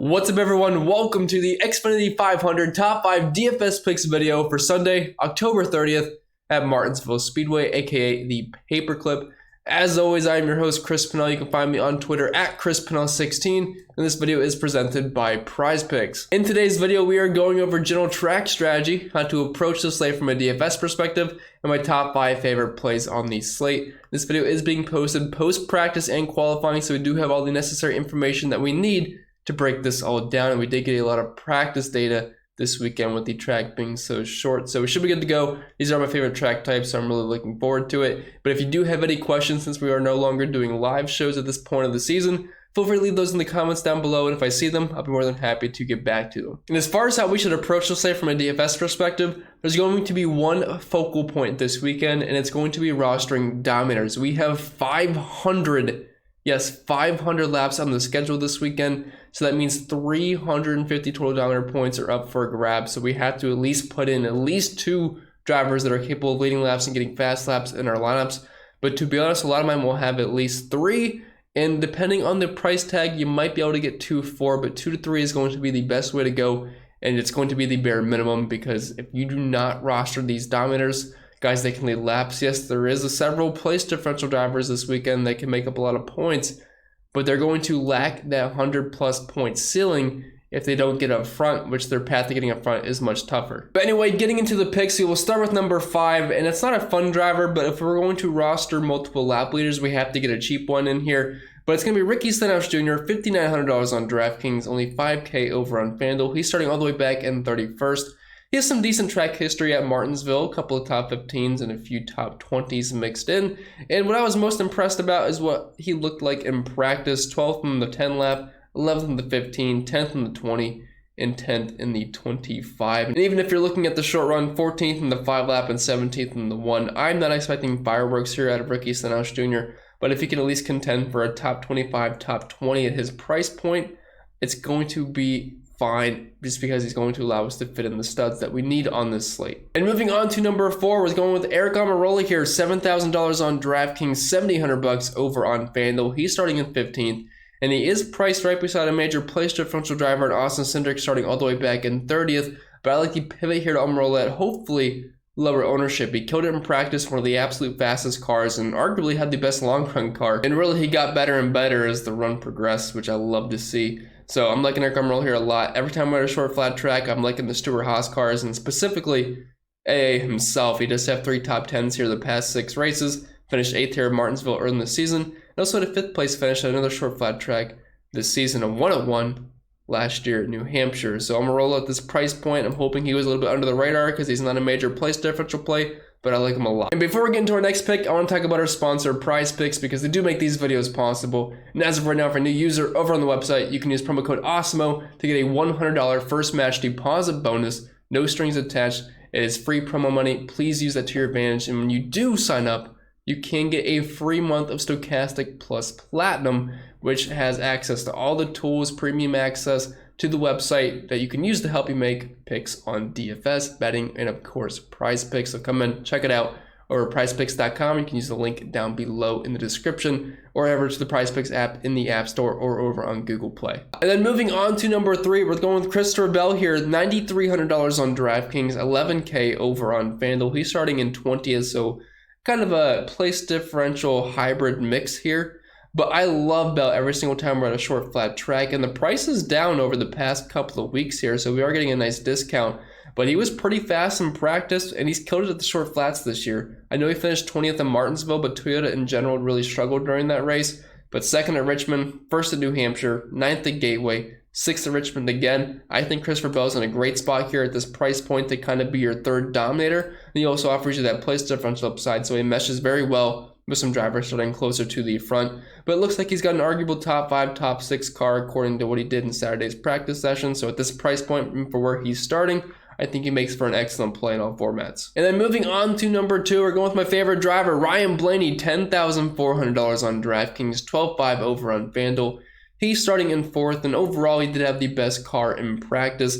What's up, everyone? Welcome to the Xfinity 500 Top 5 DFS Picks video for Sunday, October 30th at Martinsville Speedway, aka the Paperclip. As always, I am your host, Chris Pennell. You can find me on Twitter at ChrisPennell16, and this video is presented by Prize Picks. In today's video, we are going over general track strategy, how to approach the slate from a DFS perspective, and my top 5 favorite plays on the slate. This video is being posted post-practice and qualifying, so we do have all the necessary information that we need to break this all down, and we did get a lot of practice data this weekend with the track being so short, so we should be good to go. These are my favorite track types, so I'm really looking forward to it. But if you do have any questions, since we are no longer doing live shows at this point of the season, feel free to leave those in the comments down below, and if I see them, I'll be more than happy to get back to them. And as far as how we should approach the slate from a DFS perspective, there's going to be one focal point this weekend, and it's going to be rostering dominators. We have 500 laps on the schedule this weekend, so that means 350 total dominator points are up for a grab. So we have to at least put in at least 2 drivers that are capable of leading laps and getting fast laps in our lineups. But to be honest, a lot of mine will have at least 3, and depending on the price tag, you might be able to get 2 to 4, but 2 to 3 is going to be the best way to go, and it's going to be the bare minimum, because if you do not roster these dominators, guys, they can lead laps. Yes, there is several place differential drivers this weekend that can make up a lot of points, but they're going to lack that 100-plus point ceiling if they don't get up front, which their path to getting up front is much tougher. But anyway, getting into the picks, we will start with number 5, and it's not a fun driver, but if we're going to roster multiple lap leaders, we have to get a cheap one in here. But it's going to be Ricky Stenhouse Jr., $5,900 on DraftKings, only $5K over on FanDuel. He's starting all the way back in 31st. He has some decent track history at Martinsville, a couple of top 15s and a few top 20s mixed in. And what I was most impressed about is what he looked like in practice: 12th in the 10 lap, 11th in the 15, 10th in the 20, and 10th in the 25. And even if you're looking at the short run, 14th in the 5 lap and 17th in the 1. I'm not expecting fireworks here out of Ricky Stenhouse Jr., but if he can at least contend for a top 25, top 20 at his price point, it's going to be fine, just because he's going to allow us to fit in the studs that we need on this slate. And moving on to number 4, we're going with Eric Almirola here, $7,000 on DraftKings, $7,800 over on FanDuel. He's starting in 15th, and he is priced right beside a major place differential driver in Austin Cindric, starting all the way back in 30th. But I like the pivot here to Almirola at hopefully lower ownership. He killed it in practice, one of the absolute fastest cars, and arguably had the best long run car. And really, he got better and better as the run progressed, which I love to see. So I'm liking Eric Almirola here a lot. Every time we're at a short flat track, I'm liking the Stewart-Haas cars, and specifically AA himself. He does have 3 top 10s here the past 6 races. Finished 8th here at Martinsville early in the season. And also had a 5th place finish at another short flat track this season, a 1-1 last year at New Hampshire. So Almirola at this price point, I'm hoping he was a little bit under the radar because he's not a major place differential play, but I like him a lot. And before we get into our next pick, I want to talk about our sponsor, Prize Picks, because they do make these videos possible. And as of right now, for a new user over on the website, you can use promo code AWESEMO to get a $100 first match deposit bonus, no strings attached. It is free promo money. Please use that to your advantage. And when you do sign up, you can get a free month of Stokastic Plus Platinum, which has access to all the tools, premium access to the website that you can use to help you make picks on DFS, betting, and of course, Prize Picks. So come in, check it out over at prizepicks.com. You can use the link down below in the description, or over to the Prize Picks app in the App Store or over on Google Play. And then moving on to number 3, we're going with Christopher Bell here, $9,300 on DraftKings, $11K over on FanDuel. He's starting in 20th, so kind of a place differential hybrid mix here. But I love Bell every single time we're at a short flat track, and the price is down over the past couple of weeks here, so we are getting a nice discount. But he was pretty fast in practice, and he's killed it at the short flats this year. I know he finished 20th in Martinsville, but Toyota in general really struggled during that race. But 2nd at Richmond, 1st at New Hampshire, 9th at Gateway, 6th at Richmond again. I think Christopher Bell's in a great spot here at this price point to kind of be your 3rd dominator. And he also offers you that place differential upside, so he meshes very well with some drivers starting closer to the front. But it looks like he's got an arguable top 5, top 6 car according to what he did in Saturday's practice session. So at this price point for where he's starting, I think he makes for an excellent play in all formats. And then moving on to number 2, we're going with my favorite driver, Ryan Blaney, $10,400 on DraftKings, 12.5 over on FanDuel. He's starting in 4th, and overall he did have the best car in practice,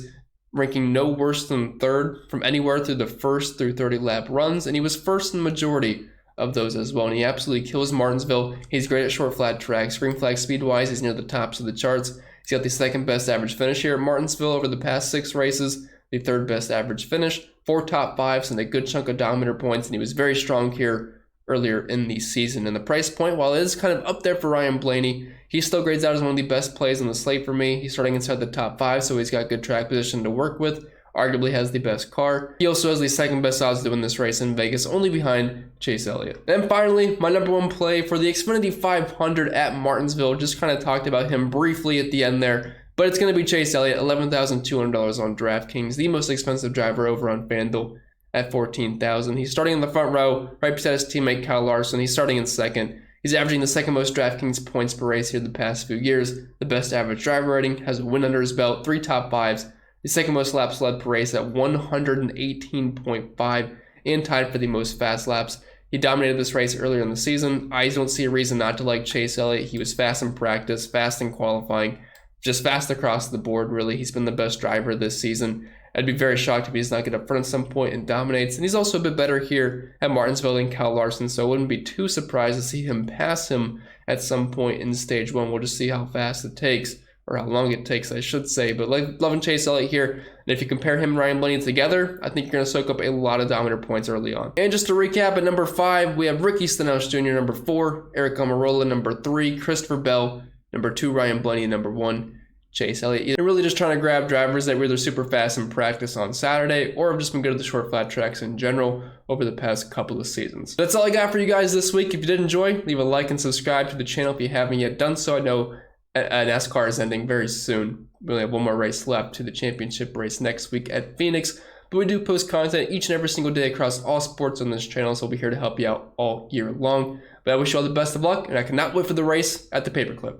ranking no worse than 3rd from anywhere through the 1st through 30 lap runs, and he was 1st in the majority of those as well, and he absolutely kills Martinsville. He's great at short flat tracks. Green flag speed-wise, he's near the tops of the charts. He's got the second best average finish here at Martinsville over the past 6 races, the third best average finish, 4 top 5s, and a good chunk of dominator points, and he was very strong here earlier in the season. And the price point, while it is kind of up there for Ryan Blaney, he still grades out as one of the best plays on the slate for me. He's starting inside the top 5, so he's got good track position to work with. Arguably has the best car. He also has the second best odds to win this race in Vegas, only behind Chase Elliott. And finally, my number 1 play for the Xfinity 500 at Martinsville. Just kind of talked about him briefly at the end there, but it's going to be Chase Elliott, $11,200 on DraftKings, the most expensive driver over on FanDuel at $14,000. He's starting in the front row, right beside his teammate Kyle Larson. He's starting in second. He's averaging the second most DraftKings points per race here the past few years. The best average driver rating, has a win under his belt, 3 top 5s. The second most laps led per race at 118.5 and tied for the most fast laps. He dominated this race earlier in the season. I don't see a reason not to like Chase Elliott. He was fast in practice, fast in qualifying, just fast across the board, really. He's been the best driver this season. I'd be very shocked if he's not get up front at some point and dominates. And he's also a bit better here at Martinsville than Kyle Larson, so I wouldn't be too surprised to see him pass him at some point in stage 1. We'll just see how fast it takes, or how long it takes, I should say. But loving Chase Elliott here. And if you compare him and Ryan Blaney together, I think you're going to soak up a lot of dominator points early on. And just to recap, at number 5, we have Ricky Stenhouse Jr., number 4, Eric Almirola, number 3, Christopher Bell, number 2, Ryan Blaney, number 1, Chase Elliott. They're really just trying to grab drivers that were either super fast in practice on Saturday or have just been good at the short flat tracks in general over the past couple of seasons. That's all I got for you guys this week. If you did enjoy, leave a like and subscribe to the channel if you haven't yet done so. I know NASCAR is ending very soon. We only have 1 more race left to the championship race next week at Phoenix. But we do post content each and every single day across all sports on this channel, so we'll be here to help you out all year long. But I wish you all the best of luck, and I cannot wait for the race at the Paperclip.